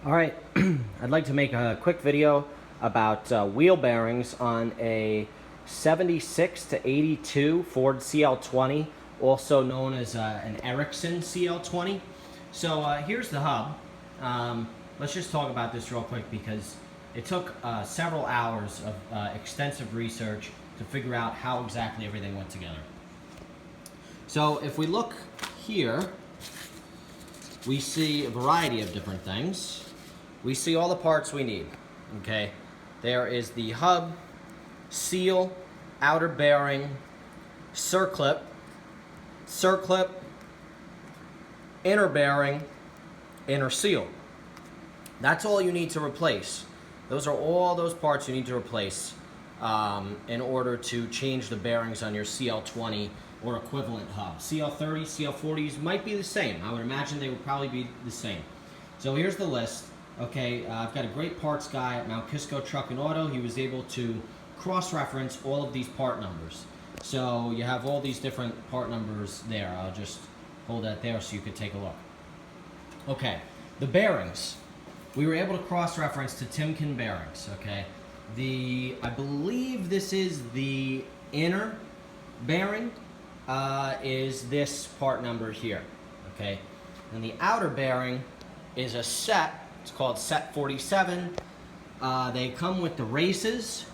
All right, I'd like to make a quick video about wheel bearings on a 76 to 82 Ford CL20, also known as an Ericsson CL20. So here's the hub. Let's just talk about this real quick because it took several hours of extensive research to figure out how exactly everything went together. So if we look here, we see a variety of different things. We see all the parts we need, okay? There is the hub, seal, outer bearing, circlip, inner bearing, inner seal. That's all you need to replace. Those are all those parts you need to replace in order to change the bearings on your CL20 or equivalent hub. CL30, CL40s might be the same. I would imagine they would probably be the same. So here's the list. Okay, I've got a great parts guy at Mount Kisco Truck and Auto. He was able to cross-reference all of these part numbers. So you have all these different part numbers there. I'll just hold that there so you could take a look. Okay, the bearings. We were able to cross-reference to Timken bearings, okay? I believe this is the inner bearing, is this part number here, okay? And the outer bearing is a set. It's called set 47. They come with the races.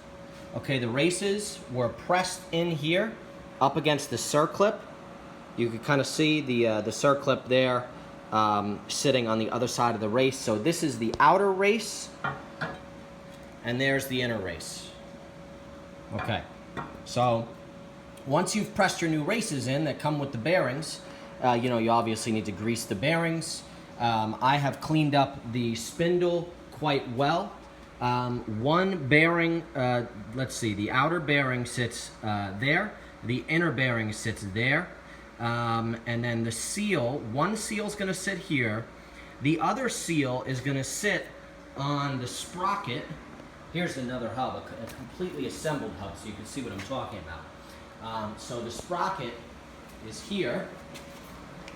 Okay, the races were pressed in here up against the circlip. You can kind of see the circlip there sitting on the other side of the race. So this is the outer race, and there's the inner race. Okay, so once you've pressed your new races in that come with the bearings, you obviously need to grease the bearings. I have cleaned up the spindle quite well. One bearing, let's see, the outer bearing sits there, the inner bearing sits there, and then the seal, one seal is going to sit here, the other seal is going to sit on the sprocket. Here's another hub, a completely assembled hub, so you can see what I'm talking about. So the sprocket is here,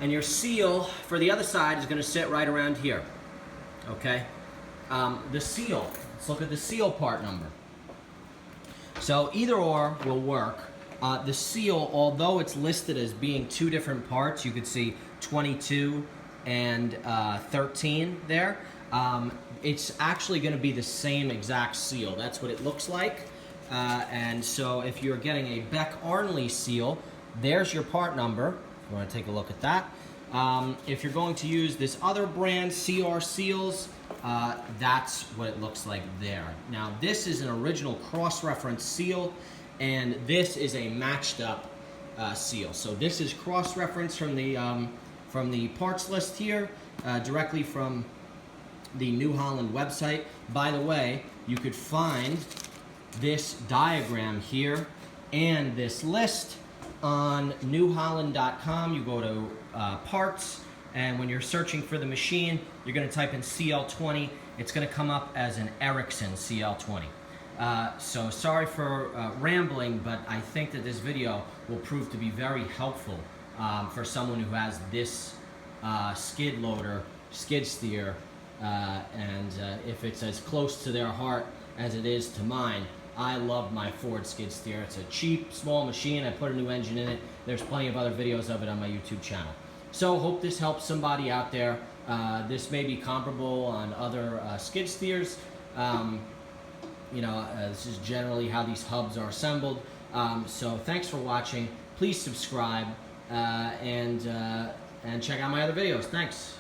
and your seal for the other side is going to sit right around here, okay? The seal, let's look at the seal part number. So either or will work. The seal, although it's listed as being two different parts, you could see 22 and 13 there, it's actually going to be the same exact seal. That's what it looks like. And so if you're getting a Beck-Arnley seal, there's your part number. You want to take a look at that. If you're going to use this other brand, CR Seals, that's what it looks like there. Now, this is an original cross-reference seal, and this is a matched-up seal. So this is cross-reference from the parts list here, directly from the New Holland website. By the way, you could find this diagram here and this list on newholland.com. You go to parts, and when you're searching for the machine, you're going to type in CL20. It's going to come up as an Ericsson CL20. So sorry for rambling, but I think that this video will prove to be very helpful for someone who has this skid loader, skid steer, and if it's as close to their heart as it is to mine. I love my Ford skid steer. It's a cheap, small machine. I put a new engine in it. There's plenty of other videos of it on my YouTube channel. So hope this helps somebody out there. This may be comparable on other skid steers. This is generally how these hubs are assembled. So thanks for watching. Please subscribe and check out my other videos. Thanks.